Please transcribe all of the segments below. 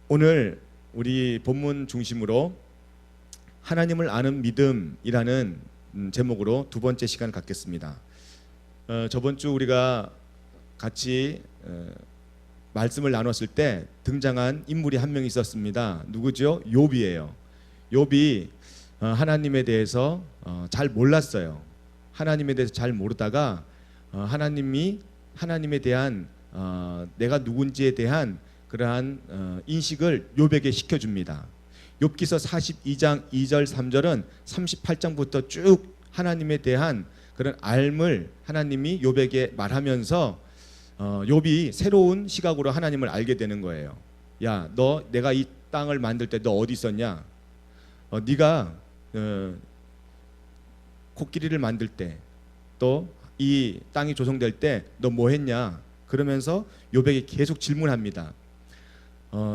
오늘 우리 본문 중심으로 하나님을 아는 믿음이라는 제목으로 두 번째 시간을 갖겠습니다. 저번 주 우리가 같이 말씀을 나눴을 때 등장한 인물이 한 명 있었습니다. 누구죠? 욥이에요. 욥이 하나님에 대해서 잘 몰랐어요. 하나님에 대해서 잘 모르다가 하나님에 대한 내가 누군지에 대한 그러한 인식을 욥에게 시켜줍니다. 욥기서 42장 2절 3절은 38장부터 쭉 하나님에 대한 그런 알을 하나님이 욥에게 말하면서 욥이 새로운 시각으로 하나님을 알게 되는 거예요. 야, 너 내가 이 땅을 만들 때 너 어디 있었냐? 네가 코끼리를 만들 때 또 이 땅이 조성될 때 너 뭐 했냐? 그러면서 욥에게 계속 질문합니다.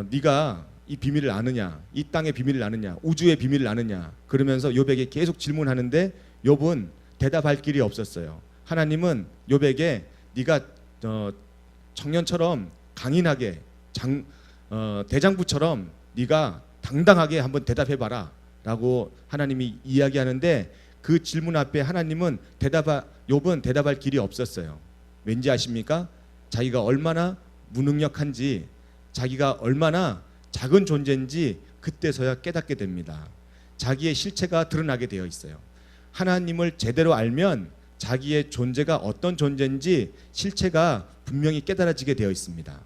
네가 이 비밀을 아느냐? 이 땅의 비밀을 아느냐? 우주의 비밀을 아느냐? 그러면서 욥에게 계속 질문하는데 욥은 대답할 길이 없었어요. 하나님은 욥에게 네가 청년처럼 강인하게 대장부처럼 네가 당당하게 한번 대답해봐라 라고 하나님이 이야기하는데 그 질문 앞에 하나님은 욥은 대답할 길이 없었어요. 왠지 아십니까? 자기가 얼마나 무능력한지, 자기가 얼마나 작은 존재인지 그때서야 깨닫게 됩니다. 자기의 실체가 드러나게 되어 있어요. 하나님을 제대로 알면 자기의 존재가 어떤 존재인지 실체가 분명히 깨달아지게 되어 있습니다.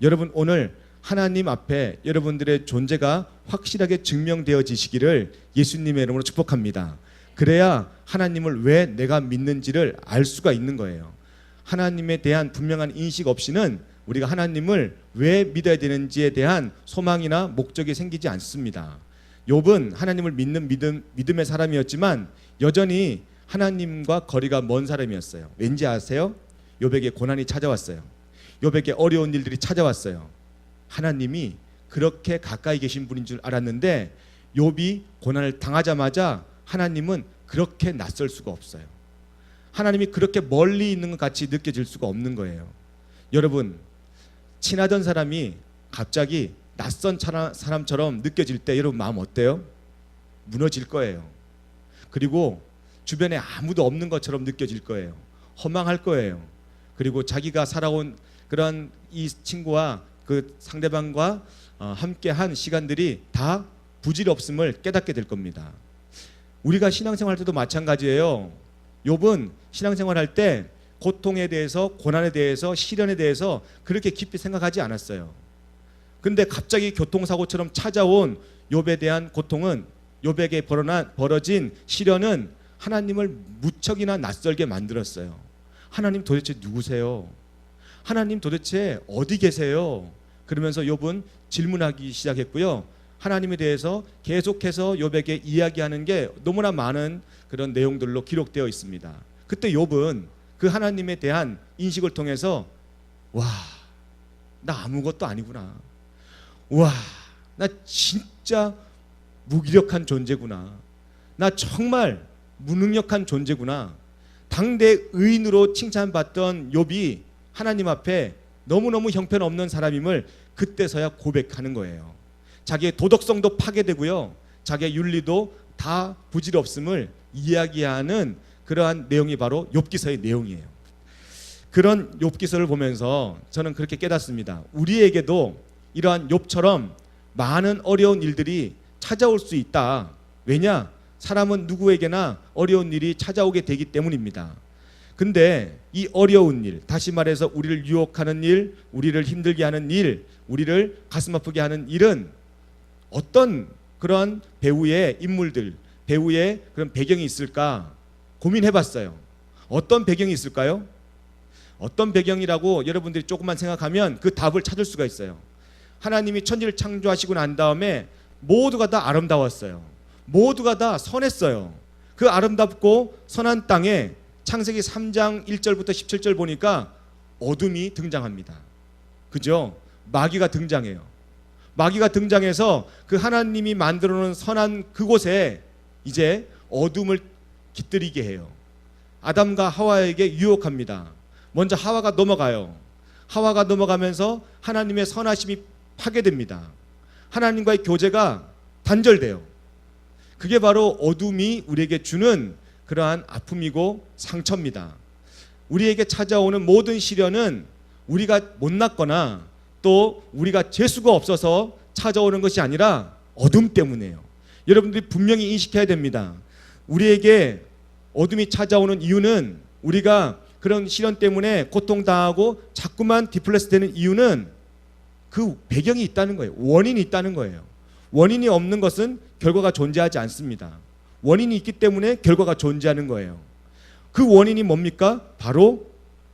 여러분, 오늘 하나님 앞에 여러분들의 존재가 확실하게 증명되어지시기를 예수님의 이름으로 축복합니다. 그래야 하나님을 왜 내가 믿는지를 알 수가 있는 거예요. 하나님에 대한 분명한 인식 없이는 우리가 하나님을 왜 믿어야 되는지에 대한 소망이나 목적이 생기지 않습니다. 욥은 하나님을 믿는 믿음의 사람이었지만 여전히 하나님과 거리가 먼 사람이었어요. 왠지 아세요? 욥에게 고난이 찾아왔어요. 욥에게 어려운 일들이 찾아왔어요. 하나님이 그렇게 가까이 계신 분인 줄 알았는데 욥이 고난을 당하자마자 하나님은 그렇게 낯설 수가 없어요. 하나님이 그렇게 멀리 있는 것 같이 느껴질 수가 없는 거예요. 여러분, 친하던 사람이 갑자기 낯선 사람처럼 느껴질 때 여러분 마음 어때요? 무너질 거예요. 그리고 주변에 아무도 없는 것처럼 느껴질 거예요. 허망할 거예요. 그리고 자기가 살아온 그런 이 친구와 그 상대방과 함께 한 시간들이 다 부질없음을 깨닫게 될 겁니다. 우리가 신앙생활 할 때도 마찬가지예요. 욥은 신앙생활 할 때 고통에 대해서, 고난에 대해서, 시련에 대해서 그렇게 깊이 생각하지 않았어요. 근데 갑자기 교통사고처럼 찾아온 욥에 대한 고통은, 욥에게 벌어진 시련은 하나님을 무척이나 낯설게 만들었어요. 하나님 도대체 누구세요? 하나님 도대체 어디 계세요? 그러면서 욥은 질문하기 시작했고요. 하나님에 대해서 계속해서 욥에게 이야기하는 게 너무나 많은 그런 내용들로 기록되어 있습니다. 그때 욥은 그 하나님에 대한 인식을 통해서 와, 나 아무것도 아니구나. 와, 나 진짜 무기력한 존재구나. 나 정말 무능력한 존재구나. 당대 의인으로 칭찬받던 욥이 하나님 앞에 너무너무 형편없는 사람임을 그때서야 고백하는 거예요. 자기의 도덕성도 파괴되고요, 자기의 윤리도 다 부질없음을 이야기하는 그러한 내용이 바로 욥기서의 내용이에요. 그런 욥기서를 보면서 저는 그렇게 깨닫습니다. 우리에게도 이러한 욥처럼 많은 어려운 일들이 찾아올 수 있다. 왜냐? 사람은 누구에게나 어려운 일이 찾아오게 되기 때문입니다. 근데 이 어려운 일, 다시 말해서 우리를 유혹하는 일, 우리를 힘들게 하는 일, 우리를 가슴 아프게 하는 일은 어떤 그런 배우의 인물들, 배우의 그런 배경이 있을까 고민해봤어요. 어떤 배경이 있을까요? 어떤 배경이라고 여러분들이 조금만 생각하면 그 답을 찾을 수가 있어요. 하나님이 천지를 창조하시고 난 다음에 모두가 다 아름다웠어요. 모두가 다 선했어요. 그 아름답고 선한 땅에 창세기 3장 1절부터 17절 보니까 어둠이 등장합니다. 그죠? 마귀가 등장해요. 마귀가 등장해서 그 하나님이 만들어 놓은 선한 그곳에 이제 어둠을 깃들이게 해요. 아담과 하와에게 유혹합니다. 먼저 하와가 넘어가요. 하와가 넘어가면서 하나님의 선하심이 파괴됩니다. 하나님과의 교제가 단절돼요. 그게 바로 어둠이 우리에게 주는 그러한 아픔이고 상처입니다. 우리에게 찾아오는 모든 시련은 우리가 못났거나 또 우리가 재수가 없어서 찾아오는 것이 아니라 어둠 때문이에요. 여러분들이 분명히 인식해야 됩니다. 우리에게 어둠이 찾아오는 이유는, 우리가 그런 시련 때문에 고통당하고 자꾸만 디플레스 되는 이유는 그 배경이 있다는 거예요. 원인이 있다는 거예요. 원인이 없는 것은 결과가 존재하지 않습니다. 원인이 있기 때문에 결과가 존재하는 거예요. 그 원인이 뭡니까? 바로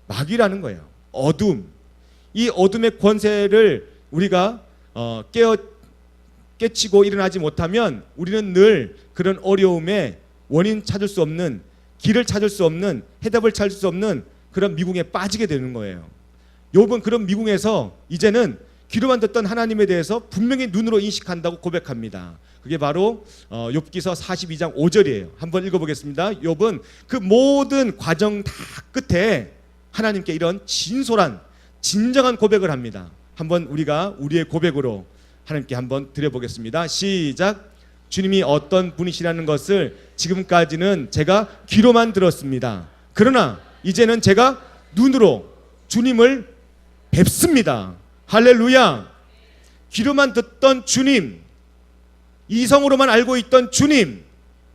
마귀라는 거예요. 어둠. 이 어둠의 권세를 우리가 깨치고 일어나지 못하면 우리는 늘 그런 어려움에 원인 찾을 수 없는, 길을 찾을 수 없는, 해답을 찾을 수 없는 그런 미궁에 빠지게 되는 거예요. 욥은 그런 미궁에서 이제는 귀로만 듣던 하나님에 대해서 분명히 눈으로 인식한다고 고백합니다. 그게 바로 욥기서 42장 5절이에요. 한번 읽어보겠습니다. 욥은 그 모든 과정 다 끝에 하나님께 이런 진솔한 진정한 고백을 합니다. 한번 우리가 우리의 고백으로 하나님께 한번 드려보겠습니다. 시작. 주님이 어떤 분이시라는 것을 지금까지는 제가 귀로만 들었습니다. 그러나 이제는 제가 눈으로 주님을 뵙습니다. 할렐루야. 귀로만 듣던 주님, 이성으로만 알고 있던 주님,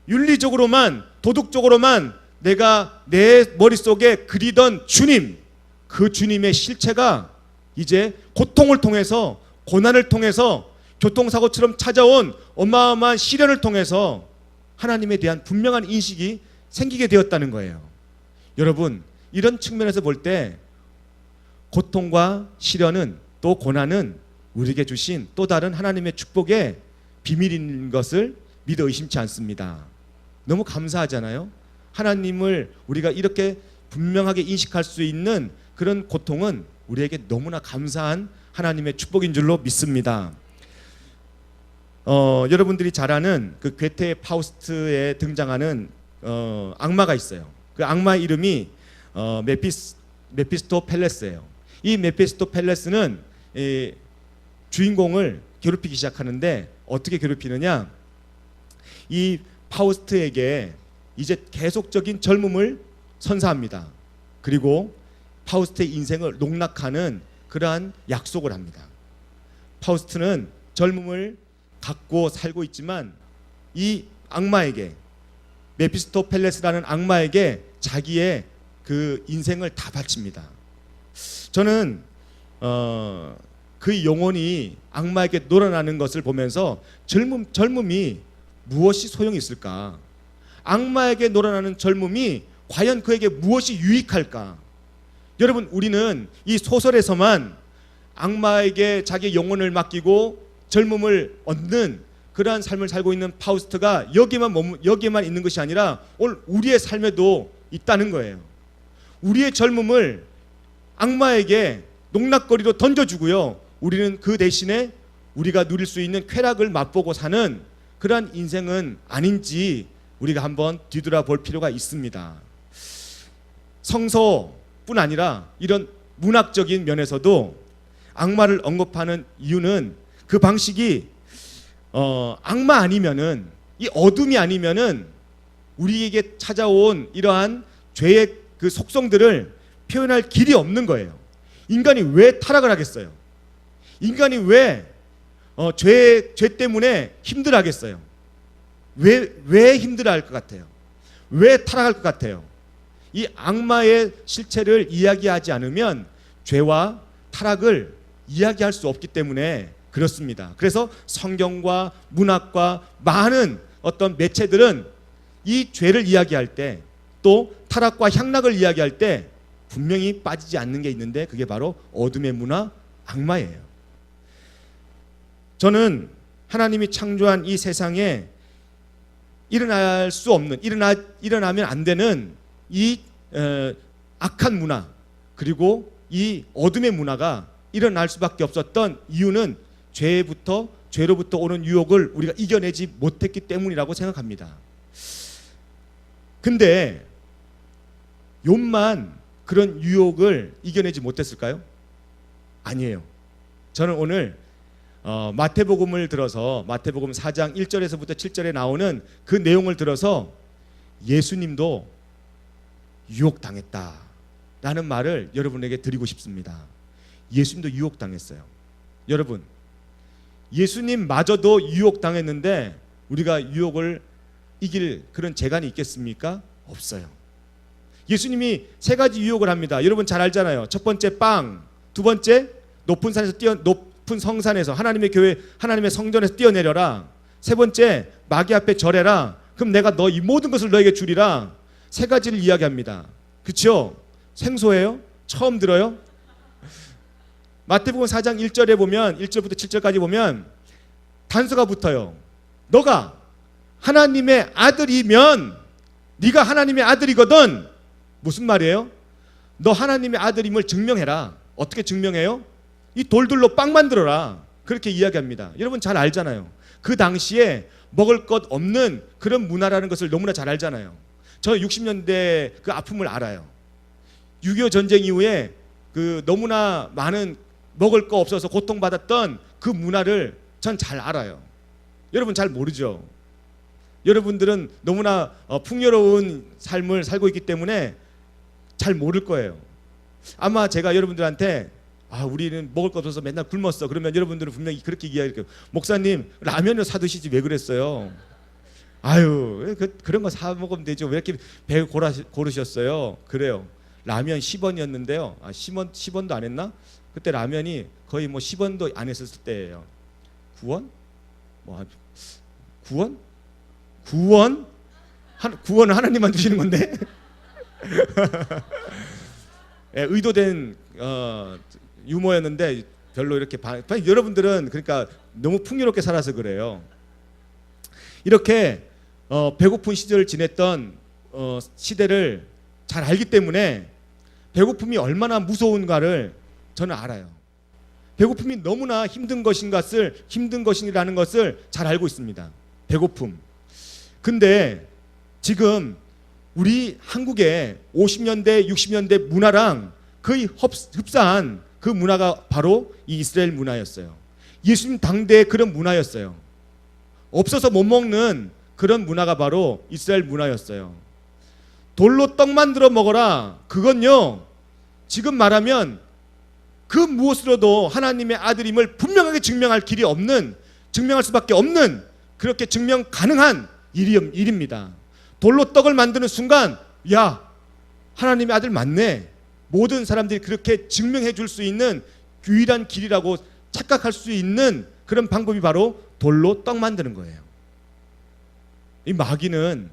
윤리적으로만, 도덕적으로만 내가 내 머릿속에 그리던 주님, 그 주님의 실체가 이제 고통을 통해서, 고난을 통해서, 교통사고처럼 찾아온 어마어마한 시련을 통해서 하나님에 대한 분명한 인식이 생기게 되었다는 거예요. 여러분, 이런 측면에서 볼 때 고통과 시련은, 또 고난은 우리에게 주신 또 다른 하나님의 축복의 비밀인 것을 믿어 의심치 않습니다. 너무 감사하잖아요. 하나님을 우리가 이렇게 분명하게 인식할 수 있는 그런 고통은 우리에게 너무나 감사한 하나님의 축복인 줄로 믿습니다. 여러분들이 잘 아는 그 괴테 파우스트에 등장하는 악마가 있어요. 그 악마의 이름이 메피스토펠레스예요. 이 메피스토펠레스는 주인공을 괴롭히기 시작하는데, 어떻게 괴롭히느냐? 이 파우스트에게 이제 계속적인 젊음을 선사합니다. 그리고 파우스트의 인생을 농락하는 그러한 약속을 합니다. 파우스트는 젊음을 갖고 살고 있지만 이 악마에게, 메피스토펠레스라는 악마에게 자기의 그 인생을 다 바칩니다. 저는 그 영혼이 악마에게 놀아나는 것을 보면서 젊음이 무엇이 소용이 있을까? 악마에게 놀아나는 젊음이 과연 그에게 무엇이 유익할까? 여러분, 우리는 이 소설에서만 악마에게 자기 영혼을 맡기고 젊음을 얻는 그러한 삶을 살고 있는 파우스트가 여기에만 있는 것이 아니라 오늘 우리의 삶에도 있다는 거예요. 우리의 젊음을 악마에게 농락거리로 던져주고요, 우리는 그 대신에 우리가 누릴 수 있는 쾌락을 맛보고 사는 그러한 인생은 아닌지 우리가 한번 뒤돌아볼 필요가 있습니다. 성서뿐 아니라 이런 문학적인 면에서도 악마를 언급하는 이유는 그 방식이 악마 아니면은, 이 어둠이 아니면은 우리에게 찾아온 이러한 죄의 그 속성들을 표현할 길이 없는 거예요. 인간이 왜 타락을 하겠어요? 인간이 왜 죄 때문에 힘들어하겠어요? 왜 힘들어할 것 같아요? 왜 타락할 것 같아요? 이 악마의 실체를 이야기하지 않으면 죄와 타락을 이야기할 수 없기 때문에 그렇습니다. 그래서 성경과 문학과 많은 어떤 매체들은 이 죄를 이야기할 때, 또 타락과 향락을 이야기할 때 분명히 빠지지 않는 게 있는데, 그게 바로 어둠의 문화, 악마예요. 저는 하나님이 창조한 이 세상에 일어날 수 없는, 일어나면 안 되는 이 악한 문화, 그리고 이 어둠의 문화가 일어날 수밖에 없었던 이유는 죄로부터 오는 유혹을 우리가 이겨내지 못했기 때문이라고 생각합니다. 근데 욥만 그런 유혹을 이겨내지 못했을까요? 아니에요. 저는 오늘 마태복음을 들어서 마태복음 4장 1절에서부터 7절에 나오는 그 내용을 들어서 예수님도 유혹당했다라는 말을 여러분에게 드리고 싶습니다. 예수님도 유혹당했어요. 여러분, 예수님마저도 유혹당했는데 우리가 유혹을 이길 그런 재간이 있겠습니까? 없어요. 예수님이 세 가지 유혹을 합니다. 여러분 잘 알잖아요. 첫 번째 빵, 두 번째 높은 성산에서 하나님의 교회, 하나님의 성전에서 뛰어내려라. 세 번째 마귀 앞에 절해라. 그럼 내가 너 이 모든 것을 너에게 주리라. 세 가지를 이야기합니다. 그렇죠? 생소해요? 처음 들어요? 마태복음 4장 1절에 보면 1절부터 7절까지 보면 단서가 붙어요. 너가 하나님의 아들이면, 네가 하나님의 아들이거든. 무슨 말이에요? 너 하나님의 아들임을 증명해라. 어떻게 증명해요? 이 돌들로 빵 만들어라. 그렇게 이야기합니다. 여러분 잘 알잖아요. 그 당시에 먹을 것 없는 그런 문화라는 것을 너무나 잘 알잖아요. 저 60년대 그 아픔을 알아요. 6.25 전쟁 이후에 그 너무나 많은 먹을 거 없어서 고통받았던 그 문화를 전 잘 알아요. 여러분 잘 모르죠. 여러분들은 너무나 풍요로운 삶을 살고 있기 때문에 잘 모를 거예요. 아마 제가 여러분들한테 우리는 먹을 거 없어서 맨날 굶었어. 그러면 여러분들은 분명히 그렇게 이야기할 거예요. 목사님 라면을 사 드시지 왜 그랬어요? 그런 거 사 먹으면 되죠. 왜 이렇게 배 고르셨어요? 그래요. 라면 10원이었는데요. 10원도 안 했나? 그때 라면이 거의 10원도 안 했었을 때예요. 9원? 9원? 9원? 9원은 하나님만 주시는 건데. 의도된 유머였는데 별로 이렇게 여러분들은 그러니까 너무 풍요롭게 살아서 그래요. 이렇게 배고픈 시절을 지냈던 시대를 잘 알기 때문에 배고픔이 얼마나 무서운가를 저는 알아요. 배고픔이 너무나 힘든 것이라는 것을 잘 알고 있습니다. 배고픔. 근데 지금 우리 한국의 50년대, 60년대 문화랑 거의 흡사한 그 문화가 바로 이 이스라엘 문화였어요. 예수님 당대의 그런 문화였어요. 없어서 못 먹는 그런 문화가 바로 이스라엘 문화였어요. 돌로 떡 만들어 먹어라. 그건요, 지금 말하면 그 무엇으로도 하나님의 아들임을 분명하게 증명할 수밖에 없는, 그렇게 증명 가능한 일입니다. 돌로 떡을 만드는 순간, 야, 하나님의 아들 맞네. 모든 사람들이 그렇게 증명해 줄 수 있는 유일한 길이라고 착각할 수 있는 그런 방법이 바로 돌로 떡 만드는 거예요. 이 마귀는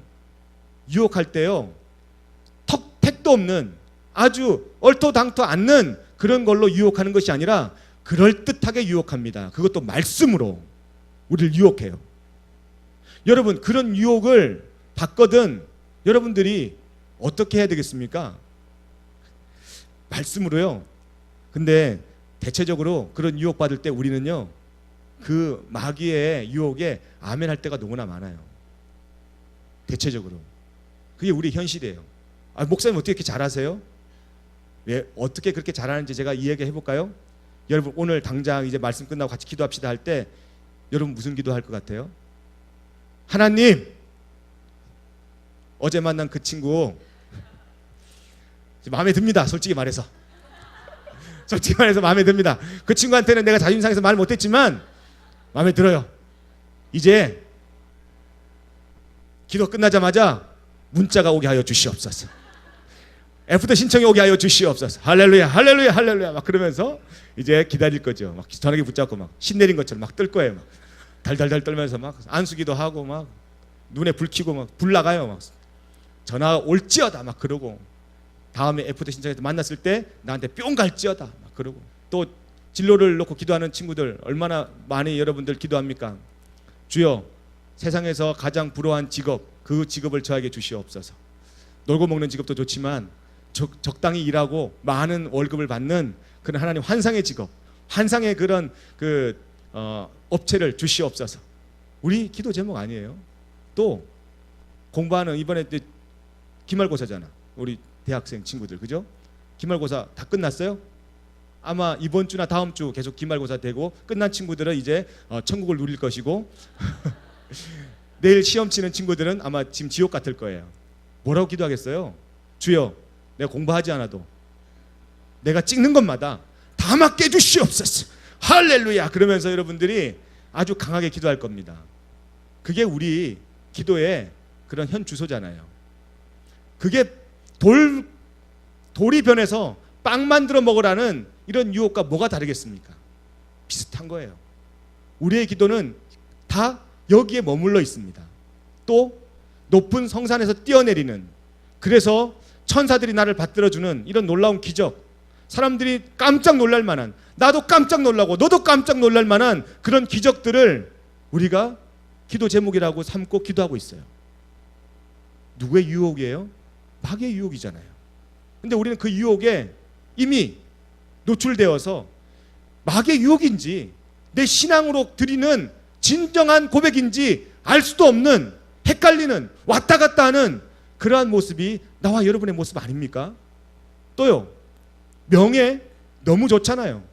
유혹할 때요, 택도 없는, 아주 얼토당토 않는 그런 걸로 유혹하는 것이 아니라 그럴듯하게 유혹합니다. 그것도 말씀으로 우리를 유혹해요. 여러분, 그런 유혹을 받거든 여러분들이 어떻게 해야 되겠습니까? 말씀으로요. 근데 대체적으로 그런 유혹받을 때 우리는요, 그 마귀의 유혹에 아멘할 때가 너무나 많아요. 대체적으로. 그게 우리 현실이에요. 목사님 어떻게 이렇게 잘하세요? 왜 어떻게 그렇게 잘하는지 제가 이야기 해볼까요? 여러분 오늘 당장 이제 말씀 끝나고 같이 기도합시다 할 때 여러분 무슨 기도할 것 같아요? 하나님, 어제 만난 그 친구 마음에 듭니다. 솔직히 말해서 마음에 듭니다. 그 친구한테는 내가 자존심 상해서 말 못했지만 마음에 들어요. 이제 기도 끝나자마자 문자가 오게 하여 주시옵소서. 애프터 신청이 오게 하여 주시옵소서. 할렐루야, 할렐루야, 할렐루야. 막 그러면서 이제 기다릴 거죠. 막 전화기 붙잡고 막 신내린 것처럼 막 뜰 거예요. 막 달달달 떨면서 막 안수기도 하고 막 눈에 불 켜고 막 불 나가요. 막 전화 올지어다 막 그러고, 다음에 애프터 신청에서 만났을 때 나한테 뿅 갈지어다 막 그러고, 또 진로를 놓고 기도하는 친구들 얼마나 많이 여러분들 기도합니까? 주여, 세상에서 가장 부러워한 직업, 그 직업을 저에게 주시옵소서. 놀고 먹는 직업도 좋지만 적당히 일하고 많은 월급을 받는 그런 하나님 환상의 직업, 환상의 그런 업체를 주시옵소서. 우리 기도 제목 아니에요? 또 공부하는, 이번에 기말고사잖아. 우리 대학생 친구들, 그죠? 기말고사 다 끝났어요? 아마 이번 주나 다음 주 계속 기말고사 되고 끝난 친구들은 이제 천국을 누릴 것이고 내일 시험 치는 친구들은 아마 지금 지옥 같을 거예요. 뭐라고 기도하겠어요? 주여, 내가 공부하지 않아도 내가 찍는 것마다 다 맞게 해주시옵소서. 할렐루야. 그러면서 여러분들이 아주 강하게 기도할 겁니다. 그게 우리 기도의 그런 현 주소잖아요. 그게 돌이 변해서 빵 만들어 먹으라는 이런 유혹과 뭐가 다르겠습니까? 비슷한 거예요. 우리의 기도는 다 여기에 머물러 있습니다. 또 높은 성산에서 뛰어내리는, 그래서 천사들이 나를 받들어주는 이런 놀라운 기적, 사람들이 깜짝 놀랄 만한, 나도 깜짝 놀라고 너도 깜짝 놀랄 만한 그런 기적들을 우리가 기도 제목이라고 삼고 기도하고 있어요. 누구의 유혹이에요? 마귀의 유혹이잖아요. 근데 우리는 그 유혹에 이미 노출되어서 마귀의 유혹인지 내 신앙으로 드리는 진정한 고백인지 알 수도 없는, 헷갈리는, 왔다 갔다 하는 그러한 모습이 나와 여러분의 모습 아닙니까? 또요, 명예 너무 좋잖아요.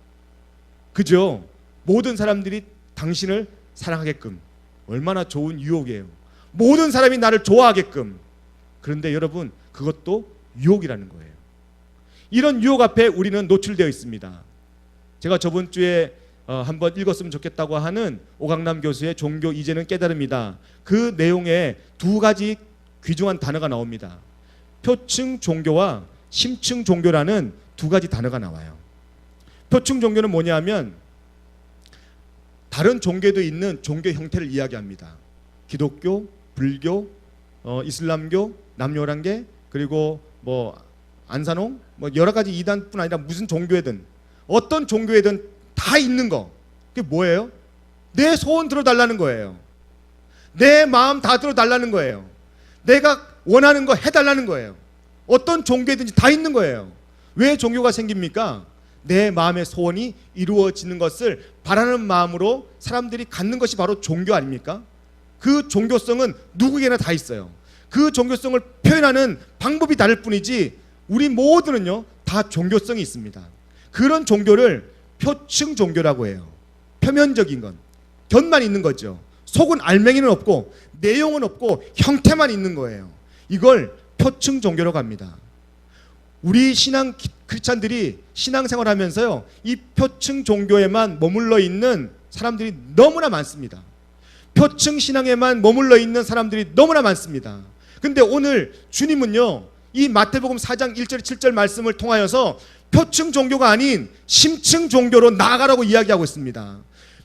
그죠? 모든 사람들이 당신을 사랑하게끔, 얼마나 좋은 유혹이에요. 모든 사람이 나를 좋아하게끔. 그런데 여러분, 그것도 유혹이라는 거예요. 이런 유혹 앞에 우리는 노출되어 있습니다. 제가 저번 주에 한번 읽었으면 좋겠다고 하는 오강남 교수의 종교 이제는 깨달음이다. 그 내용에 두 가지 귀중한 단어가 나옵니다. 표층 종교와 심층 종교라는 두 가지 단어가 나와요. 표층 종교는 뭐냐면 다른 종교도 있는 종교 형태를 이야기합니다. 기독교, 불교, 이슬람교, 남녀란계, 그리고 뭐 안산홍, 뭐 여러 가지 이단뿐 아니라 무슨 종교에든 어떤 종교에든 다 있는 거. 그게 뭐예요? 내 소원 들어달라는 거예요. 내 마음 다 들어달라는 거예요. 내가 원하는 거 해달라는 거예요. 어떤 종교든지 다 있는 거예요. 왜 종교가 생깁니까? 내 마음의 소원이 이루어지는 것을 바라는 마음으로 사람들이 갖는 것이 바로 종교 아닙니까? 그 종교성은 누구에게나 다 있어요. 그 종교성을 표현하는 방법이 다를 뿐이지 우리 모두는요 다 종교성이 있습니다. 그런 종교를 표층 종교라고 해요. 표면적인 건, 겉만 있는 거죠. 속은 알맹이는 없고 내용은 없고 형태만 있는 거예요. 이걸 표층 종교라고 합니다. 우리 신앙 크리스찬들이 신앙생활하면서요 이 표층 종교에만 머물러 있는 사람들이 너무나 많습니다. 표층 신앙에만 머물러 있는 사람들이 너무나 많습니다. 근데 오늘 주님은요 이 마태복음 4장 1절 7절 말씀을 통하여서 표층 종교가 아닌 심층 종교로 나아가라고 이야기하고 있습니다.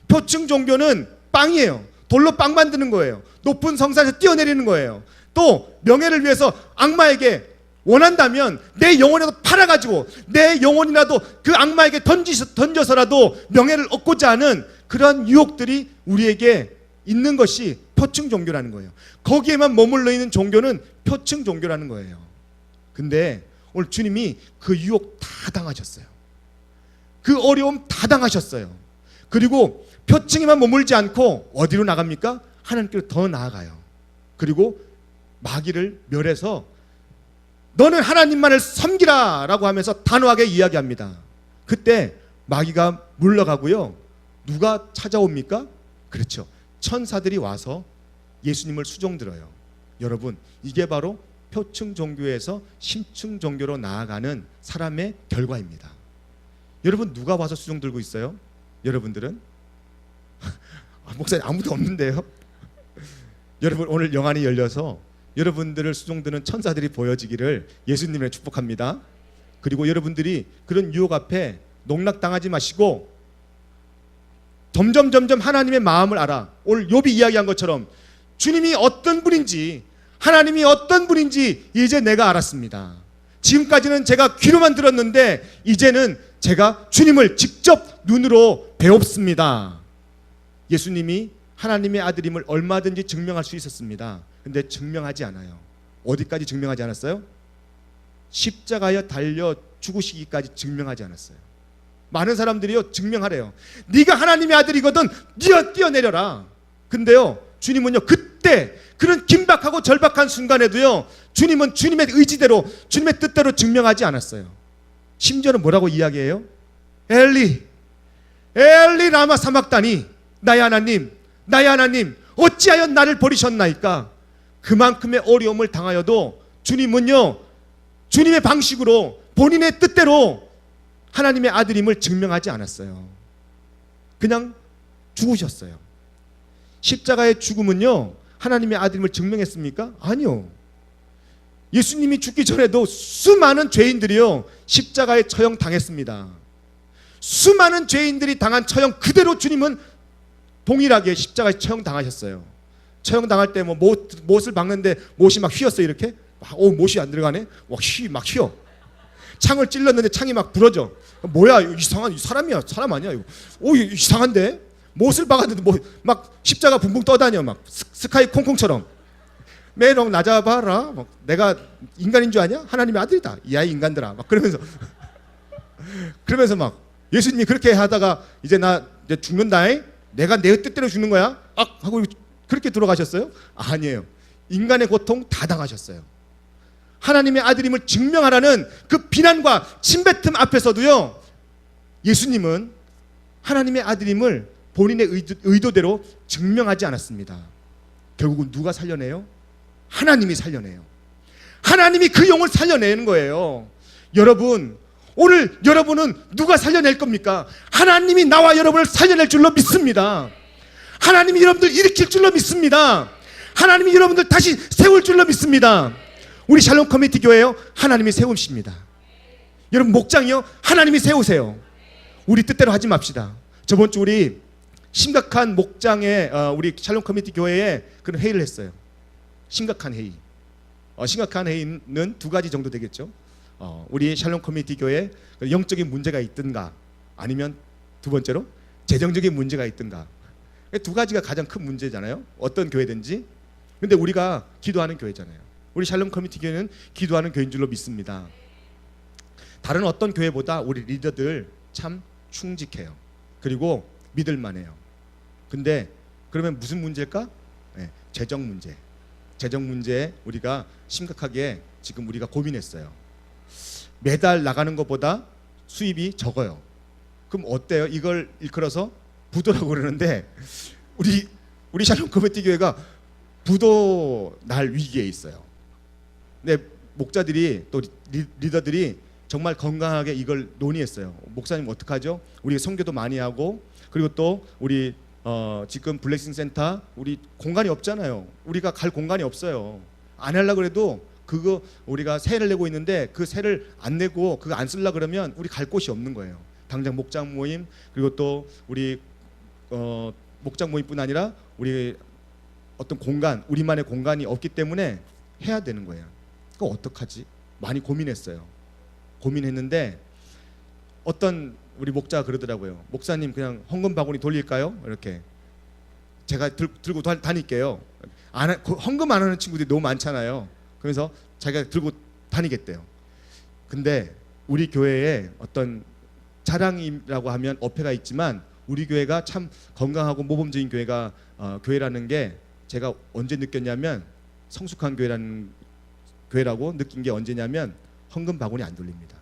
표층 종교는 빵이에요. 돌로 빵 만드는 거예요. 높은 성산에서 뛰어내리는 거예요. 또 명예를 위해서 악마에게 원한다면 내 영혼이라도 팔아가지고 내 영혼이라도 그 악마에게 던져서라도 명예를 얻고자 하는 그러한 유혹들이 우리에게 있는 것이 표층 종교라는 거예요. 거기에만 머물러 있는 종교는 표층 종교라는 거예요. 근데 오늘 주님이 그 유혹 다 당하셨어요. 그 어려움 다 당하셨어요. 그리고 표층에만 머물지 않고 어디로 나갑니까? 하나님께로 더 나아가요. 그리고 마귀를 멸해서 너는 하나님만을 섬기라 라고 하면서 단호하게 이야기합니다. 그때 마귀가 물러가고요. 누가 찾아옵니까? 그렇죠. 천사들이 와서 예수님을 수종들어요. 여러분, 이게 바로 표층 종교에서 심층 종교로 나아가는 사람의 결과입니다. 여러분, 누가 와서 수종 들고 있어요? 여러분들은? 목사님 아무도 없는데요. 여러분, 오늘 영안이 열려서 여러분들을 수종드는 천사들이 보여지기를 예수님을 축복합니다. 그리고 여러분들이 그런 유혹 앞에 농락당하지 마시고 점점 하나님의 마음을 알아. 오늘 욥이 이야기한 것처럼 주님이 어떤 분인지, 하나님이 어떤 분인지 이제 내가 알았습니다. 지금까지는 제가 귀로만 들었는데 이제는 제가 주님을 직접 눈으로 배웁습니다. 예수님이 하나님의 아들임을 얼마든지 증명할 수 있었습니다. 근데 증명하지 않아요. 어디까지 증명하지 않았어요? 십자가에 달려 죽으시기까지 증명하지 않았어요. 많은 사람들이요 증명하래요. 네가 하나님의 아들이거든 뛰어내려라. 근데요 주님은요 그때 그런 긴박하고 절박한 순간에도요 주님은 주님의 의지대로, 주님의 뜻대로 증명하지 않았어요. 심지어는 뭐라고 이야기해요? 엘리 엘리 라마 사막다니, 나의 하나님 나의 하나님 어찌하여 나를 버리셨나이까. 그만큼의 어려움을 당하여도 주님은요, 주님의 방식으로 본인의 뜻대로 하나님의 아들임을 증명하지 않았어요. 그냥 죽으셨어요. 십자가의 죽음은요, 하나님의 아들임을 증명했습니까? 아니요. 예수님이 죽기 전에도 수많은 죄인들이요, 십자가에 처형당했습니다. 수많은 죄인들이 당한 처형 그대로 주님은 동일하게 십자가에 처형당하셨어요. 처형당할 때 뭐 못을 박는데 못이 막 휘었어요. 이렇게 못이 안 들어가네. 막 휘어. 창을 찔렀는데 창이 막 부러져. 뭐야, 이상한 사람이야, 사람 아니야 이거. 이상한데 못을 박았는데 막 십자가 붕붕 떠다녀. 막 스카이 콩콩처럼. 매너 낮아봐라. 막 내가 인간인 줄 아냐? 하나님의 아들이다. 이 아이 인간들아. 막 그러면서 막 예수님이 그렇게 하다가 이제 나 이제 죽는다. 내가 내 뜻대로 죽는 거야. 하고 그렇게 돌아가셨어요? 아니에요. 인간의 고통 다 당하셨어요. 하나님의 아들임을 증명하라는 그 비난과 침뱉음 앞에서도요, 예수님은 하나님의 아들임을 본인의 의도대로 증명하지 않았습니다. 결국은 누가 살려내요? 하나님이 살려내요. 하나님이 그 영을 살려내는 거예요. 여러분, 오늘 여러분은 누가 살려낼 겁니까? 하나님이 나와 여러분을 살려낼 줄로 믿습니다. 하나님이 여러분들 일으킬 줄로 믿습니다. 하나님이 여러분들 다시 세울 줄로 믿습니다. 우리 샬롬 커뮤니티 교회요, 하나님이 세우십니다. 여러분 목장이요, 하나님이 세우세요. 우리 뜻대로 하지 맙시다. 저번 주 우리 심각한 목장에 우리 샬롬 커뮤니티 교회에 그런 회의를 했어요. 심각한 회의. 심각한 회의는 두 가지 정도 되겠죠. 우리 샬롬 커뮤니티 교회에 영적인 문제가 있든가, 아니면 두 번째로 재정적인 문제가 있든가. 두 가지가 가장 큰 문제잖아요. 어떤 교회든지. 근데 우리가 기도하는 교회잖아요. 우리 샬롬 커뮤니티 교회는 기도하는 교회인 줄로 믿습니다. 다른 어떤 교회보다 우리 리더들 참 충직해요. 그리고 믿을만해요. 근데 그러면 무슨 문제일까? 네, 재정 문제. 재정 문제에 우리가 심각하게 지금 우리가 고민했어요. 매달 나가는 것보다 수입이 적어요. 그럼 어때요? 이걸 일컬어서 부도라고 그러는데, 우리 샬롬 커뮤니티 교회가 부도 날 위기에 있어요. 근데 목자들이 또 리더들이 정말 건강하게 이걸 논의했어요. 목사님 어떡하죠? 우리 선교도 많이 하고, 그리고 또 우리 지금 블레싱 센터 우리 공간이 없잖아요. 우리가 갈 공간이 없어요. 안 하려고 해도 그거 우리가 세를 내고 있는데 그 세를 안 내고 그거 안 쓰려고 그러면 우리 갈 곳이 없는 거예요. 당장 목장 모임, 그리고 또 우리 목장 모임뿐 아니라 우리 어떤 공간, 우리만의 공간이 없기 때문에 해야 되는 거예요. 그거 어떡하지? 많이 고민했어요. 고민했는데 어떤 우리 목자가 그러더라고요. 목사님 그냥 헌금 바구니 돌릴까요? 이렇게 제가 들고 다닐게요. 헌금 안 하는 친구들이 너무 많잖아요. 그래서 자기가 들고 다니겠대요. 근데 우리 교회에 어떤 자랑이라고 하면 어폐가 있지만 우리 교회가 참 건강하고 모범적인 교회라는 게 제가 언제 느꼈냐면, 성숙한 교회라고 느낀 게 언제냐면 헌금 바구니 안 돌립니다.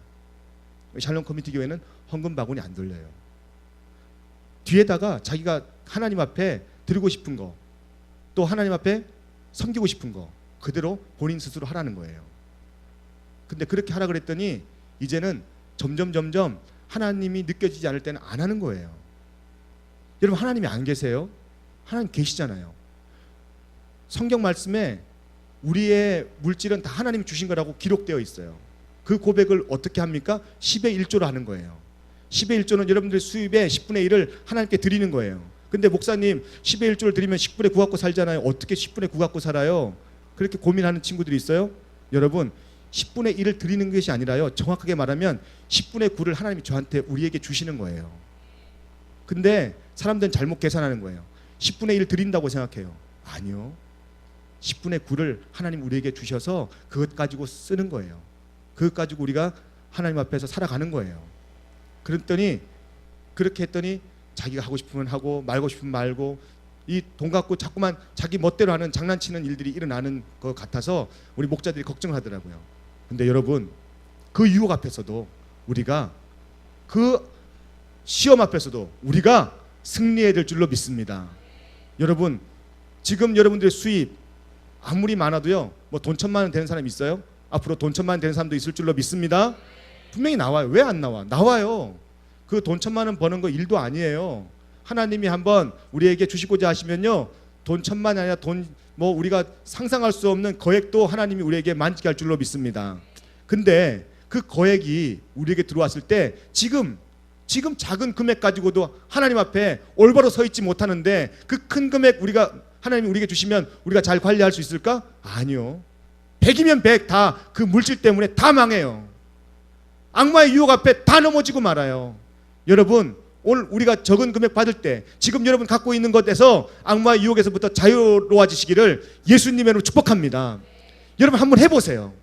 샬롬 커뮤니티 교회는 헌금 바구니 안 돌려요. 뒤에다가 자기가 하나님 앞에 드리고 싶은 거, 또 하나님 앞에 섬기고 싶은 거 그대로 본인 스스로 하라는 거예요. 근데 그렇게 하라 그랬더니 이제는 점점 하나님이 느껴지지 않을 때는 안 하는 거예요. 여러분, 하나님이 안 계세요? 하나님 계시잖아요. 성경 말씀에 우리의 물질은 다 하나님이 주신 거라고 기록되어 있어요. 그 고백을 어떻게 합니까? 10의 1조로 하는 거예요. 10의 1조는 여러분들의 수입의 10분의 1을 하나님께 드리는 거예요. 근데 목사님 10의 1조를 드리면 10분의 9 갖고 살잖아요. 어떻게 10분의 9 갖고 살아요? 그렇게 고민하는 친구들이 있어요. 여러분, 10분의 1을 드리는 것이 아니라요, 정확하게 말하면 10분의 9를 하나님이 저한테 우리에게 주시는 거예요. 근데 사람들은 잘못 계산하는 거예요. 10분의 1 드린다고 생각해요. 아니요. 10분의 9를 하나님 우리에게 주셔서 그것 가지고 쓰는 거예요. 그것 가지고 우리가 하나님 앞에서 살아가는 거예요. 그랬더니 그렇게 했더니 자기가 하고 싶으면 하고 말고 싶으면 말고, 이 돈 갖고 자꾸만 자기 멋대로 하는 장난치는 일들이 일어나는 것 같아서 우리 목자들이 걱정을 하더라고요. 근데 여러분, 그 유혹 앞에서도 우리가 그 시험 앞에서도 우리가 승리해야 될 줄로 믿습니다. 여러분, 지금 여러분들의 수입 아무리 많아도요, 뭐 돈 1,000만 원 되는 사람 있어요? 앞으로 돈 1,000만 원 되는 사람도 있을 줄로 믿습니다. 분명히 나와요. 왜 안 나와? 나와요. 그 돈 1,000만 원 버는 거 일도 아니에요. 하나님이 한번 우리에게 주시고자 하시면요, 돈 1,000만 원이 아니라 돈 뭐 우리가 상상할 수 없는 거액도 하나님이 우리에게 만지게 할 줄로 믿습니다. 근데 그 거액이 우리에게 들어왔을 때 지금 작은 금액 가지고도 하나님 앞에 올바로 서 있지 못하는데 그 큰 금액 하나님이 우리에게 주시면 우리가 잘 관리할 수 있을까? 아니요. 100이면 100 다 그 물질 때문에 다 망해요. 악마의 유혹 앞에 다 넘어지고 말아요. 여러분, 오늘 우리가 적은 금액 받을 때 지금 여러분 갖고 있는 것에서 악마의 유혹에서부터 자유로워지시기를 예수님의 이름으로 축복합니다. 여러분 한번 해보세요.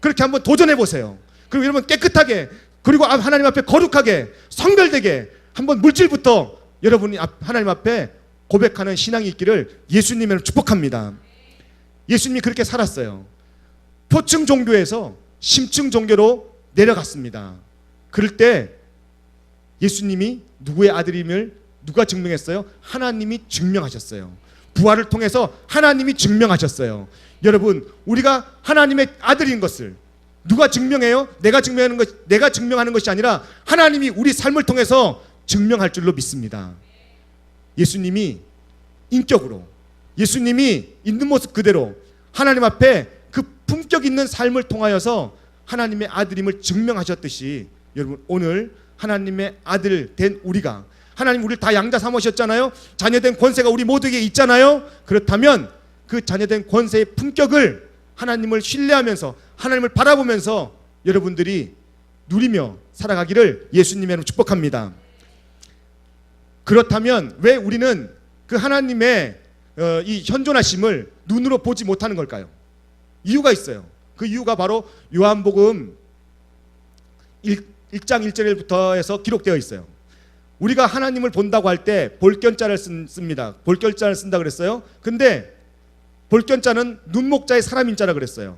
그렇게 한번 도전해보세요. 그리고 여러분 깨끗하게, 그리고 하나님 앞에 거룩하게 성별되게 한번 물질부터 여러분이 하나님 앞에 고백하는 신앙이 있기를 예수님의 이름으로 축복합니다. 예수님이 그렇게 살았어요. 표층 종교에서 심층 종교로 내려갔습니다. 그럴 때 예수님이 누구의 아들임을 누가 증명했어요? 하나님이 증명하셨어요. 부활을 통해서 하나님이 증명하셨어요. 여러분, 우리가 하나님의 아들인 것을 누가 증명해요? 내가 증명하는 것이 아니라 하나님이 우리 삶을 통해서 증명할 줄로 믿습니다. 예수님이 인격으로, 예수님이 있는 모습 그대로 하나님 앞에 그 품격 있는 삶을 통하여서 하나님의 아들임을 증명하셨듯이, 여러분 오늘 하나님의 아들 된 우리가, 하나님 우리를 다 양자 삼으셨잖아요. 자녀된 권세가 우리 모두에게 있잖아요. 그렇다면 그 자녀된 권세의 품격을 하나님을 신뢰하면서 하나님을 바라보면서 여러분들이 누리며 살아가기를 예수님의 이름으로 축복합니다. 그렇다면 왜 우리는 그 하나님의 이 현존하심을 눈으로 보지 못하는 걸까요? 이유가 있어요. 그 이유가 바로 요한복음 1장 1절부터 해서 기록되어 있어요. 우리가 하나님을 본다고 할 때 볼견자를 씁니다. 볼견자를 쓴다 그랬어요. 근데 볼견자는 눈목자의 사람인자라 그랬어요.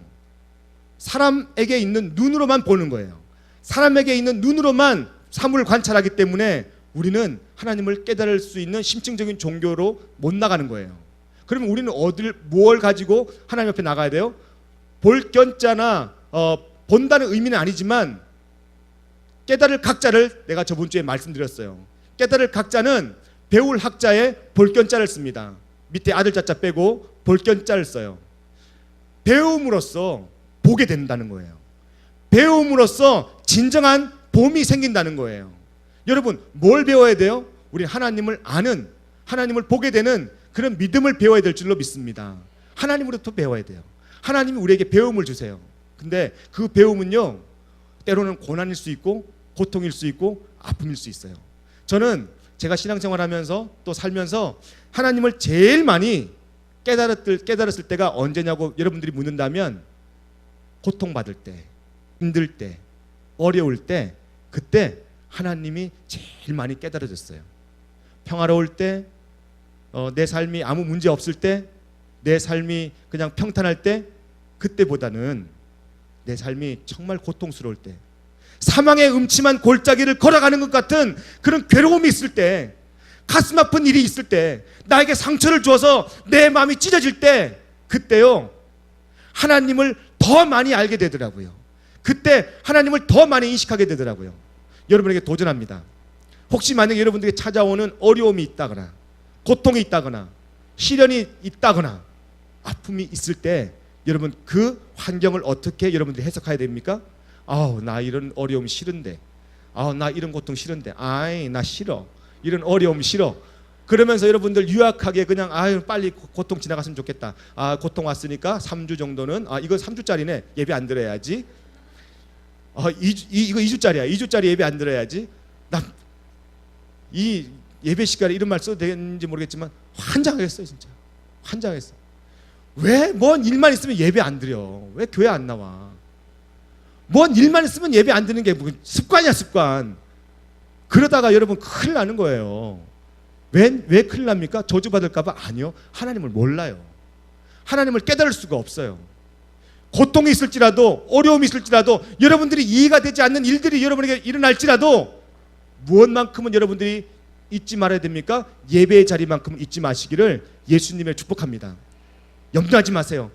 사람에게 있는 눈으로만 보는 거예요. 사람에게 있는 눈으로만 사물을 관찰하기 때문에 우리는 하나님을 깨달을 수 있는 심층적인 종교로 못 나가는 거예요. 그러면 우리는 뭘 가지고 하나님 앞에 나가야 돼요? 볼견자나 본다는 의미는 아니지만 깨달을 각자를 내가 저번 주에 말씀드렸어요. 깨달을 각자는 배울 학자의 볼견자를 씁니다. 밑에 아들 자자 빼고 볼견자를 써요. 배움으로써 보게 된다는 거예요. 배움으로써 진정한 봄이 생긴다는 거예요. 여러분 뭘 배워야 돼요? 우리 하나님을 아는, 하나님을 보게 되는 그런 믿음을 배워야 될 줄로 믿습니다. 하나님으로부터 배워야 돼요. 하나님이 우리에게 배움을 주세요. 근데 그 배움은요, 때로는 고난일 수 있고 고통일 수 있고 아픔일 수 있어요. 저는 제가 신앙생활하면서 또 살면서 하나님을 제일 많이 깨달았을 때가 언제냐고 여러분들이 묻는다면, 고통받을 때, 힘들 때, 어려울 때, 그때 하나님이 제일 많이 깨달아졌어요. 평화로울 때, 내 삶이 아무 문제 없을 때, 내 삶이 그냥 평탄할 때, 그때보다는 내 삶이 정말 고통스러울 때, 사망의 음침한 골짜기를 걸어가는 것 같은 그런 괴로움이 있을 때, 가슴 아픈 일이 있을 때, 나에게 상처를 주어서 내 마음이 찢어질 때, 그때요 하나님을 더 많이 알게 되더라고요. 그때 하나님을 더 많이 인식하게 되더라고요. 여러분에게 도전합니다. 혹시 만약에 여러분들에게 찾아오는 어려움이 있다거나 고통이 있다거나 시련이 있다거나 아픔이 있을 때, 여러분 그 환경을 어떻게 여러분들이 해석해야 됩니까? 아우 나 이런 어려움 싫은데, 아우 나 이런 고통 싫은데, 아이 나 싫어, 이런 어려움 싫어. 그러면서 여러분들 유약하게 그냥 아유 빨리 고통 지나갔으면 좋겠다. 아 고통 왔으니까 3주 정도는, 아 이거 3주짜리네, 예배 안 드려야지. 이거 2주짜리야. 2주짜리 예배 안 드려야지. 나 이 예배 시간에 이런 말 써도 되는지 모르겠지만 환장하겠어요. 진짜 환장했어. 왜 뭔 일만 있으면 예배 안 드려? 왜 교회 안 나와? 뭔 일만 있으면 예배 안 드는 게 습관이야, 습관. 그러다가 여러분 큰일 나는 거예요. 왜 큰일 납니까? 저주받을까 봐? 아니요. 하나님을 몰라요. 하나님을 깨달을 수가 없어요. 고통이 있을지라도, 어려움이 있을지라도, 여러분들이 이해가 되지 않는 일들이 여러분에게 일어날지라도 무엇만큼은 여러분들이 잊지 말아야 됩니까? 예배의 자리만큼은 잊지 마시기를 예수님을 축복합니다. 염려하지 마세요.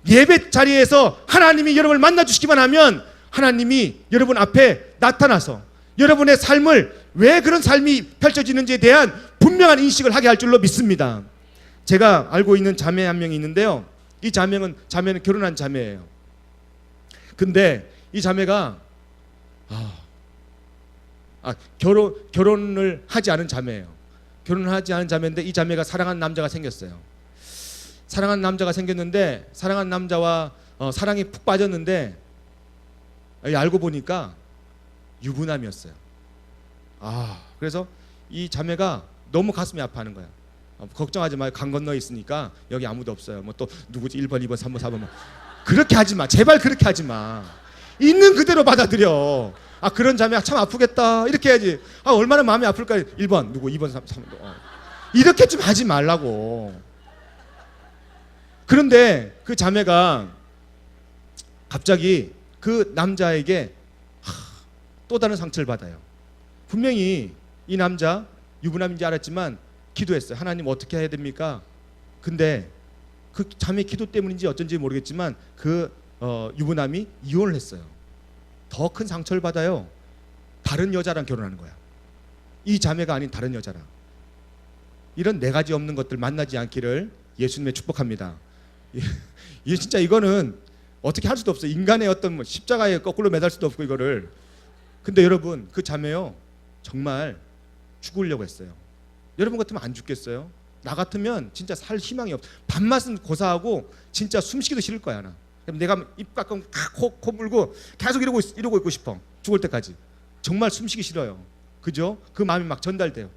예배 자리에서 하나님이 여러분을 만나주시기만 하면 하나님이 여러분 앞에 나타나서 여러분의 삶을, 왜 그런 삶이 펼쳐지는지에 대한 분명한 인식을 하게 할 줄로 믿습니다. 제가 알고 있는 자매 한 명이 있는데요, 이 자매는 결혼한 자매예요. 근데 이 자매가 결혼을 하지 않은 자매예요. 결혼을 하지 않은 자매인데 이 자매가 사랑하는 남자가 생겼어요. 사랑하는 남자가 생겼는데 사랑하는 남자와 사랑에 푹 빠졌는데 알고 보니까 유부남이었어요. 그래서 이 자매가 너무 가슴이 아파하는 거야. 걱정하지 마요. 강 건너에 있으니까 여기 아무도 없어요. 뭐 또 누구지? 1번, 2번, 3번, 4번. 그렇게 하지 마. 제발 그렇게 하지 마. 있는 그대로 받아들여. 그런 자매 참 아프겠다. 이렇게 해야지. 얼마나 마음이 아플까. 1번 누구, 2번, 3번. 이렇게 좀 하지 말라고. 그런데 그 자매가 갑자기 그 남자에게 또 다른 상처를 받아요. 분명히 이 남자 유부남인지 알았지만 기도했어요. 하나님 어떻게 해야 됩니까? 근데 그 자매 기도 때문인지 어쩐지 모르겠지만 그 유부남이 이혼을 했어요. 더 큰 상처를 받아요. 다른 여자랑 결혼하는 거야. 이 자매가 아닌 다른 여자랑. 이런 네 가지 없는 것들 만나지 않기를 예수님의 축복합니다. 진짜 이거는 어떻게 할 수도 없어요. 인간의 어떤 십자가에 거꾸로 매달 수도 없고 이거를. 근데 여러분, 그 자매요 정말 죽으려고 했어요. 여러분 같으면 안 죽겠어요? 나 같으면 진짜 살 희망이 없어. 밥맛은 고사하고 진짜 숨쉬기도 싫을 거야. 나 내가 입 깎으면 코 물고 계속 이러고 있고 싶어. 죽을 때까지. 정말 숨쉬기 싫어요. 그죠? 그 마음이 막 전달돼요.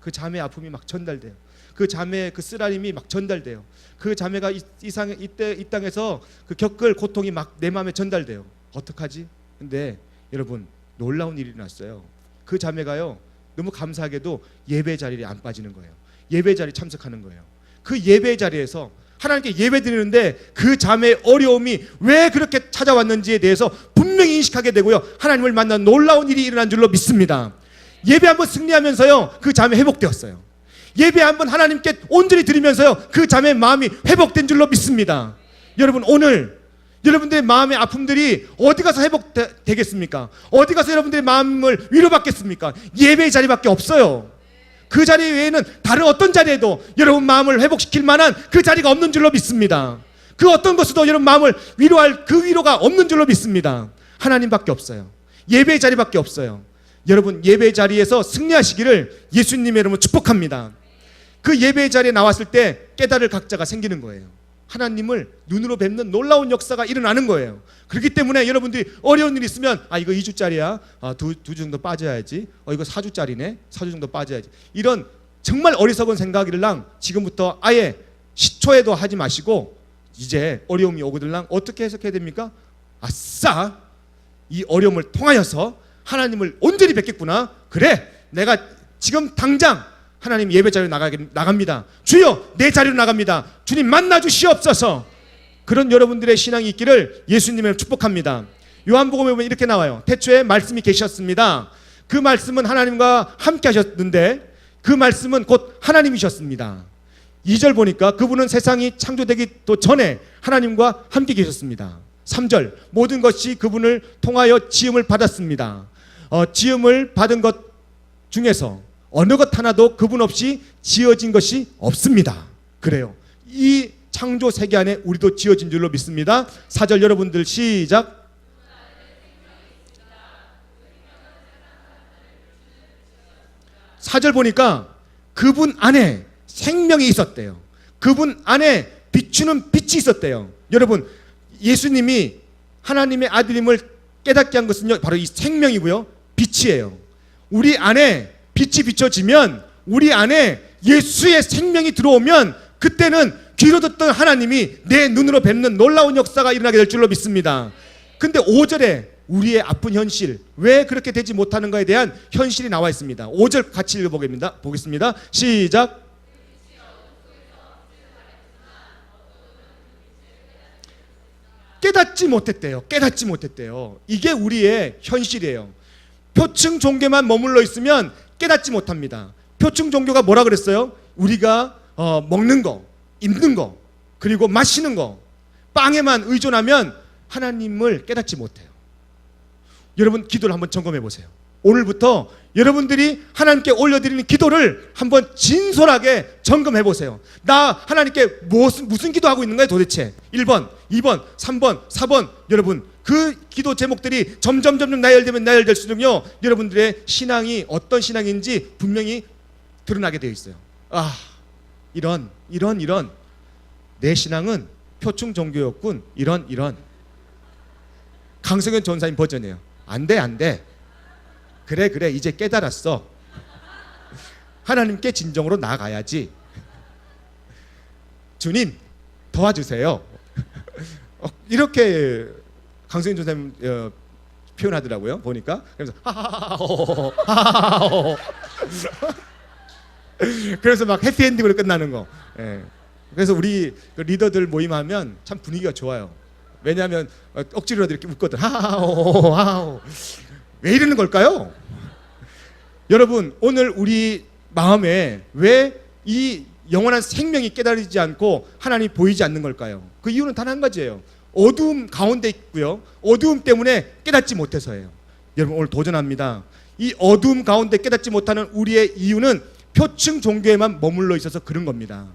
그 자매의 아픔이 막 전달돼요. 그 자매의 그 쓰라림이 막 전달돼요. 그 자매가 이 땅에서 그 겪을 고통이 막 내 마음에 전달돼요. 어떡하지? 근데 여러분, 놀라운 일이 났어요. 그 자매가요 너무 감사하게도 예배 자리에 안 빠지는 거예요. 예배 자리에 참석하는 거예요. 그 예배 자리에서 하나님께 예배 드리는데 그 자매의 어려움이 왜 그렇게 찾아왔는지에 대해서 분명히 인식하게 되고요, 하나님을 만난 놀라운 일이 일어난 줄로 믿습니다. 예배 한번 승리하면서요 그 자매 회복되었어요. 예배 한번 하나님께 온전히 드리면서요 그 자매의 마음이 회복된 줄로 믿습니다. 여러분, 오늘 여러분들의 마음의 아픔들이 어디 가서 회복되겠습니까? 어디 가서 여러분들의 마음을 위로받겠습니까? 예배의 자리밖에 없어요. 그 자리 외에는 다른 어떤 자리에도 여러분 마음을 회복시킬 만한 그 자리가 없는 줄로 믿습니다. 그 어떤 것으로도 여러분 마음을 위로할 그 위로가 없는 줄로 믿습니다. 하나님밖에 없어요. 예배의 자리밖에 없어요. 여러분, 예배의 자리에서 승리하시기를 예수님의 이름으로 축복합니다. 그 예배의 자리에 나왔을 때 깨달을 각자가 생기는 거예요. 하나님을 눈으로 뵙는 놀라운 역사가 일어나는 거예요. 그렇기 때문에 여러분들이 어려운 일이 있으면 이거 2주짜리야, 2주 정도 빠져야지, 이거 4주짜리네, 4주 정도 빠져야지, 이런 정말 어리석은 생각이랑 지금부터 아예 시초에도 하지 마시고 이제 어려움이 오거들랑 어떻게 해석해야 됩니까? 아싸, 이 어려움을 통하여서 하나님을 온전히 뵙겠구나. 그래, 내가 지금 당장 하나님 예배 자리로 나갑니다. 주여, 내 자리로 나갑니다. 주님 만나 주시옵소서. 그런 여러분들의 신앙이 있기를 예수님을 축복합니다. 요한복음에 보면 이렇게 나와요. 태초에 말씀이 계셨습니다. 그 말씀은 하나님과 함께 하셨는데 그 말씀은 곧 하나님이셨습니다. 2절 보니까 그분은 세상이 창조되기도 전에 하나님과 함께 계셨습니다. 3절, 모든 것이 그분을 통하여 지음을 받았습니다. 지음을 받은 것 중에서 어느 것 하나도 그분 없이 지어진 것이 없습니다. 그래요. 이 창조 세계 안에 우리도 지어진 줄로 믿습니다. 4절 여러분들 시작. 4절 보니까 그분 안에 생명이 있었대요. 그분 안에 비추는 빛이 있었대요. 여러분, 예수님이 하나님의 아들임을 깨닫게 한 것은요 바로 이 생명이고요 빛이에요. 우리 안에 빛이 비춰지면, 우리 안에 예수의 생명이 들어오면 그때는 귀로 듣던 하나님이 내 눈으로 뵙는 놀라운 역사가 일어나게 될 줄로 믿습니다. 근데 5절에 우리의 아픈 현실, 왜 그렇게 되지 못하는가에 대한 현실이 나와 있습니다. 5절 같이 읽어보겠습니다. 시작. 깨닫지 못했대요. 이게 우리의 현실이에요. 표층 종교만 머물러 있으면 깨닫지 못합니다. 표층 종교가 뭐라 그랬어요? 우리가 먹는 거, 입는 거, 그리고 마시는 거, 빵에만 의존하면 하나님을 깨닫지 못해요. 여러분 기도를 한번 점검해 보세요. 오늘부터 여러분들이 하나님께 올려드리는 기도를 한번 진솔하게 점검해 보세요. 나 하나님께 무슨 기도하고 있는 거예요 도대체? 1번, 2번, 3번, 4번. 여러분 그 기도 제목들이 점점 나열되면 나열될수록요 여러분들의 신앙이 어떤 신앙인지 분명히 드러나게 되어 있어요. 이런 내 신앙은 표층 종교였군. 이런 강성현 전사님 버전이에요. 안 돼. 그래 이제 깨달았어. 하나님께 진정으로 나아가야지. 주님 도와주세요. 이렇게 강성현 전사님 표현하더라고요. 보니까. 그래서 그래서 막 해피엔딩으로 끝나는 거. 그래서 우리 리더들 모임하면 참 분위기가 좋아요. 왜냐하면 억지로라도 이렇게 웃거든. 하하하오. 왜 이러는 걸까요? 여러분 오늘 우리 마음에 왜 이 영원한 생명이 깨달아지지 않고 하나님이 보이지 않는 걸까요? 그 이유는 단 한 가지예요. 어두움 가운데 있고요. 어두움 때문에 깨닫지 못해서예요. 여러분 오늘 도전합니다. 이 어두움 가운데 깨닫지 못하는 우리의 이유는 표층 종교에만 머물러 있어서 그런 겁니다.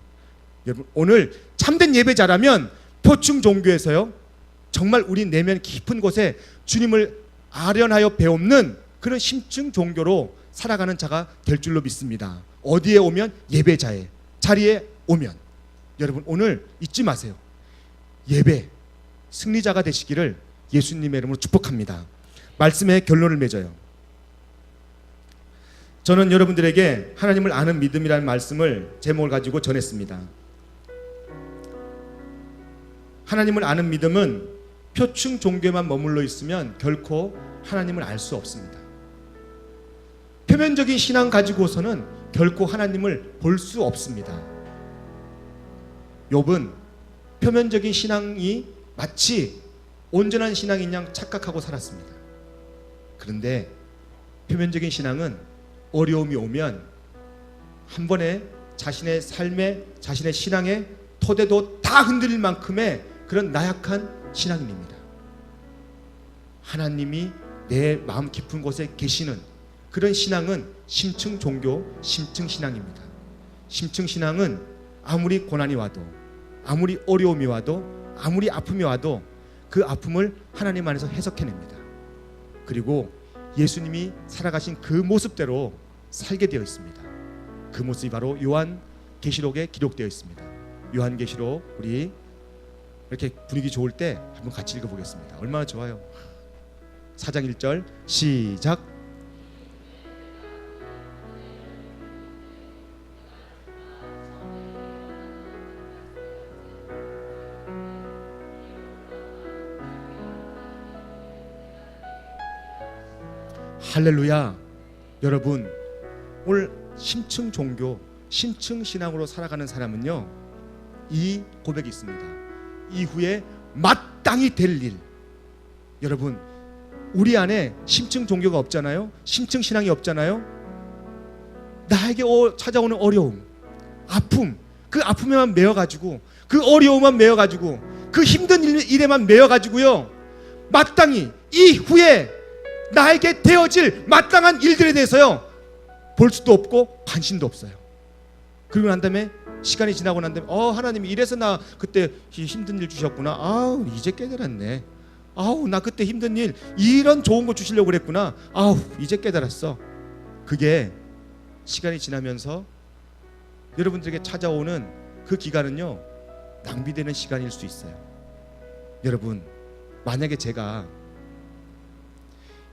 여러분 오늘 참된 예배자라면 표층 종교에서요 정말 우리 내면 깊은 곳에 주님을 아련하여 배움는 그런 심층 종교로 살아가는 자가 될 줄로 믿습니다. 어디에 오면? 예배자의 자리에 오면. 여러분 오늘 잊지 마세요. 예배 승리자가 되시기를 예수님의 이름으로 축복합니다. 말씀의 결론을 맺어요. 저는 여러분들에게 하나님을 아는 믿음이라는 말씀을 제목을 가지고 전했습니다. 하나님을 아는 믿음은 표층 종교에만 머물러 있으면 결코 하나님을 알 수 없습니다. 표면적인 신앙 가지고서는 결코 하나님을 볼 수 없습니다. 욥은 표면적인 신앙이 마치 온전한 신앙인 양 착각하고 살았습니다. 그런데 표면적인 신앙은 어려움이 오면 한 번에 자신의 삶에 자신의 신앙의 토대도 다 흔들릴 만큼의 그런 나약한 신앙인입니다. 하나님이 내 마음 깊은 곳에 계시는 그런 신앙은 심층 종교, 심층 신앙입니다. 심층 신앙은 아무리 고난이 와도 아무리 어려움이 와도 아무리 아픔이 와도 그 아픔을 하나님 안에서 해석해냅니다. 그리고 예수님이 살아가신 그 모습대로 살게 되어 있습니다. 그 모습이 바로 요한계시록에 기록되어 있습니다. 요한계시록 우리 이렇게 분위기 좋을 때 한번 같이 읽어보겠습니다. 얼마나 좋아요. 4장 1절 시작. 할렐루야. 여러분 오늘 심층 종교, 심층 신앙으로 살아가는 사람은요 이 고백이 있습니다. 이후에 마땅히 될 일. 여러분 우리 안에 심층 종교가 없잖아요. 심층 신앙이 없잖아요. 나에게 찾아오는 어려움, 아픔, 그 아픔에만 매여가지고 그 어려움만 매여가지고 그 힘든 일에만 매여가지고요 마땅히 이후에 나에게 되어질 마땅한 일들에 대해서요 볼 수도 없고 관심도 없어요. 그리고 난 다음에 시간이 지나고 난 다음에 하나님이 이래서 나 그때 힘든 일 주셨구나. 아우 이제 깨달았네. 아우 나 그때 힘든 일 이런 좋은 거 주시려고 그랬구나. 아우 이제 깨달았어. 그게 시간이 지나면서 여러분들에게 찾아오는 그 기간은요 낭비되는 시간일 수 있어요. 여러분 만약에 제가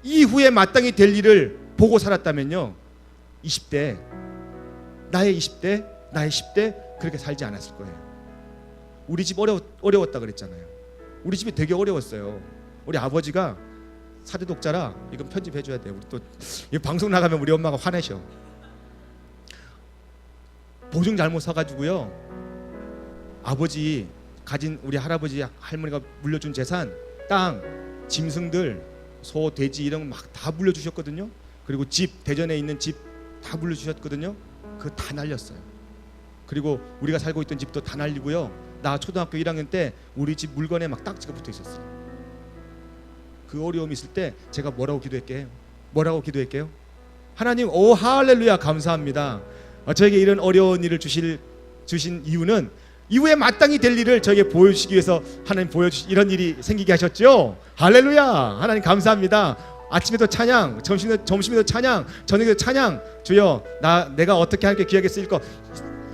이후에 마땅히 될 일을 보고 살았다면요 20대 나의 20대 나의 10대 그렇게 살지 않았을 거예요. 우리 집 어려웠다 그랬잖아요. 우리 집이 되게 어려웠어요. 우리 아버지가 사대 독자라 이건 편집해줘야 돼요. 우리 또 이 방송 나가면 우리 엄마가 화내셔. 보증 잘못 사가지고요 아버지 가진 우리 할아버지 할머니가 물려준 재산 땅 짐승들 소 돼지 이런 거 막 다 물려주셨거든요. 그리고 집, 대전에 있는 집 다 물려주셨거든요. 그거 다 날렸어요. 그리고 우리가 살고 있던 집도 다 날리고요. 나 초등학교 1학년 때 우리 집 물건에 막 딱지가 붙어 있었어요. 그 어려움이 있을 때 제가 뭐라고 기도했게요? 하나님, 오 할렐루야, 감사합니다. 저에게 이런 어려운 일을 주신 이유는 이후에 마땅히 될 일을 저에게 보여주시기 위해서 하나님 이런 일이 생기게 하셨죠. 할렐루야, 하나님 감사합니다. 아침에도 찬양, 점심에도 찬양, 저녁에도 찬양. 주여, 내가 어떻게 하나님께 귀하게 쓰일 거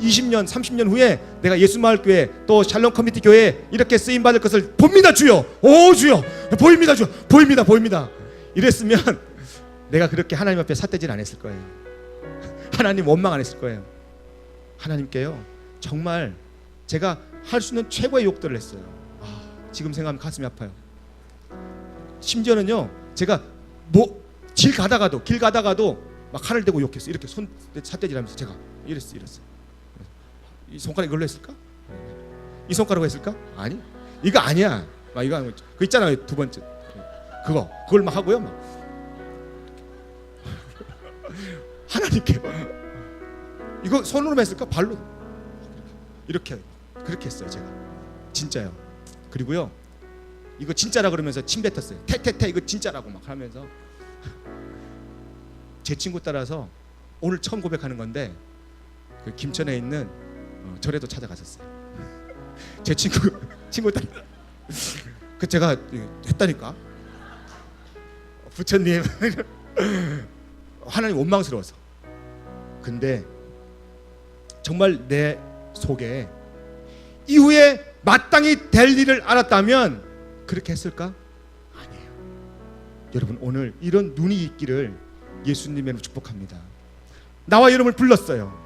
20년, 30년 후에 내가 예수마을교회 또 샬롬 커뮤니티 교회 이렇게 쓰임 받을 것을 봅니다, 주여. 오 주여, 보입니다, 주여. 보입니다. 이랬으면 내가 그렇게 하나님 앞에 삿대질 안 했을 거예요. 하나님 원망 안 했을 거예요. 하나님께요, 정말 제가 할 수 있는 최고의 욕들을 했어요. 지금 생각하면 가슴이 아파요. 심지어는요, 제가 길 가다가도 막 칼을 대고 욕했어요. 이렇게 손 삿대질하면서 제가 이랬어요. 이 손가락 이걸로 했을까? 이 손가락으로 했을까? 아니, 이거 아니야. 막 이거 그 있잖아요, 두 번째 그걸 막 하고요, 막 하나님께 이거 손으로 했을까? 발로 이렇게 그렇게 했어요, 제가 진짜요. 그리고요, 이거 진짜라 그러면서 침 뱉었어요. 태태태 이거 진짜라고 막 하면서. 제 친구 따라서 오늘 처음 고백하는 건데 그 김천에 있는 절에도 찾아갔었어요. 제 친구 따라 그 제가 했다니까. 부처님 하나님 원망스러워서. 근데 정말 내 속에 이후에 마땅히 될 일을 알았다면 그렇게 했을까? 아니에요. 여러분, 오늘 이런 눈이 있기를 예수님의 축복합니다. 나와 여러분을 불렀어요.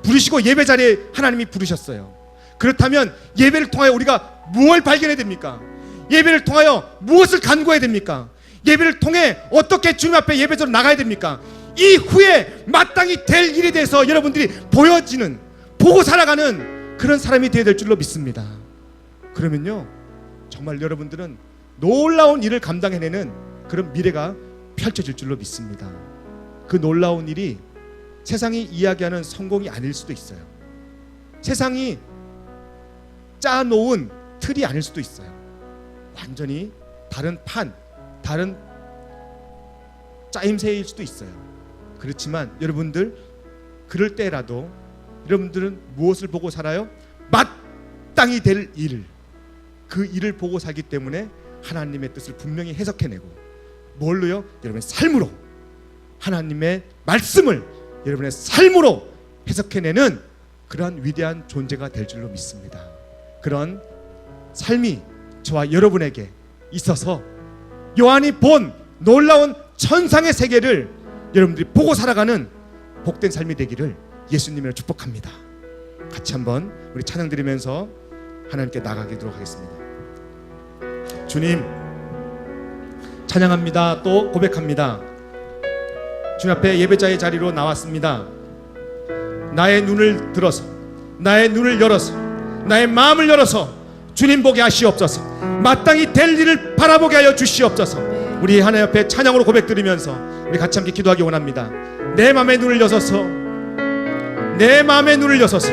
부르시고 예배 자리에 하나님이 부르셨어요. 그렇다면 예배를 통하여 우리가 무엇을 발견해야 됩니까? 예배를 통하여 무엇을 간구해야 됩니까? 예배를 통해 어떻게 주님 앞에 예배자로 나가야 됩니까? 이후에 마땅히 될 일에 대해서 여러분들이 보고 살아가는 그런 사람이 되어야 될 줄로 믿습니다. 그러면요, 정말 여러분들은 놀라운 일을 감당해내는 그런 미래가 펼쳐질 줄로 믿습니다. 그 놀라운 일이 세상이 이야기하는 성공이 아닐 수도 있어요. 세상이 짜놓은 틀이 아닐 수도 있어요. 완전히 다른 다른 짜임새일 수도 있어요. 그렇지만 여러분들, 그럴 때라도 여러분들은 무엇을 보고 살아요? 마땅히 될 일, 그 일을 보고 살기 때문에 하나님의 뜻을 분명히 해석해내고, 뭘로요? 여러분의 삶으로, 하나님의 말씀을 여러분의 삶으로 해석해내는 그러한 위대한 존재가 될 줄로 믿습니다. 그런 삶이 저와 여러분에게 있어서 요한이 본 놀라운 천상의 세계를 여러분들이 보고 살아가는 복된 삶이 되기를 예수님으로 축복합니다. 같이 한번 우리 찬양 드리면서 하나님께 나가도록 하겠습니다. 주님, 찬양합니다. 또 고백합니다. 주님 앞에 예배자의 자리로 나왔습니다. 나의 눈을 들어서, 나의 눈을 열어서, 나의 마음을 열어서 주님 보게 하시옵소서. 마땅히 될 일을 바라보게 하여 주시옵소서. 우리 하나님 앞에 찬양으로 고백드리면서 우리 같이 함께 기도하기 원합니다. 내 마음의 눈을 여서서, 내 마음의 눈을 여서서